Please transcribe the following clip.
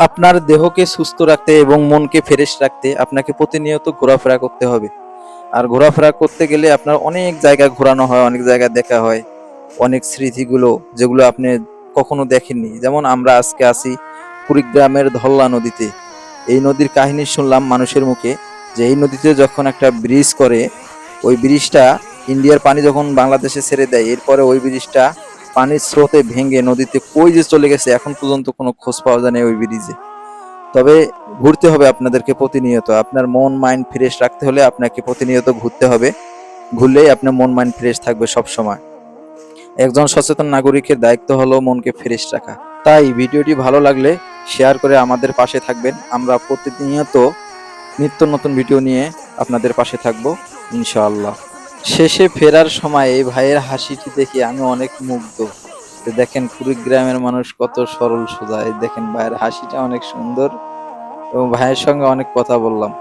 আপনার দেহকে সুস্থ রাখতে এবং মনকে ফ্রেশ রাখতে আপনাকে প্রতিনিয়ত ঘোরাফেরা করতে হবে। আর ঘোরাফেরা করতে গেলে আপনার অনেক জায়গা ঘোরানো হয়, অনেক জায়গা দেখা হয়, অনেক স্মৃতিগুলো যেগুলো আপনি কখনো দেখেননি। যেমন আমরা আজকে আছি কুড়িগ্রামের ধল্লা নদীতে। এই নদীর কাহিনী শুনলাম মানুষের মুখে যে এই নদীতে যখন একটা ব্রিজ করে, ওই ব্রিজটা ইন্ডিয়ার পানি যখন বাংলাদেশে ছেড়ে দেয়, এরপরে ওই ব্রিজটা পানির স্রোতে ভেঙে নদীতে কই যে চলে গেছে এখন পর্যন্ত কোনো খোঁজ পাওয়া যায় না ওই ব্রিজে। তবে ঘুরতে হবে আপনাদেরকে প্রতিনিয়ত। আপনার মন মাইন্ড ফ্রেশ রাখতে হলে আপনাকে প্রতিনিয়ত ঘুরতে হবে। ঘুরলেই আপনার মন মাইন্ড ফ্রেশ থাকবে সব সময়। একজন সচেতন নাগরিকের দায়িত্ব হলো মনকে ফ্রেশ রাখা। তাই ভিডিওটি ভালো লাগলে শেয়ার করে আমাদের পাশে থাকবেন। আমরা প্রতিনিয়ত নিত্য নতুন ভিডিও নিয়ে আপনাদের পাশে থাকবো ইনশাআল্লাহ। শেষে ফেরার সময় এই ভাইয়ের হাসিটি দেখে আমি অনেক মুগ্ধ। যে দেখেন কুড়িগ্রামের মানুষ কত সরল সোজা। এই দেখেন ভাইয়ের হাসিটা অনেক সুন্দর এবং ভাইয়ের সঙ্গে অনেক কথা বললাম।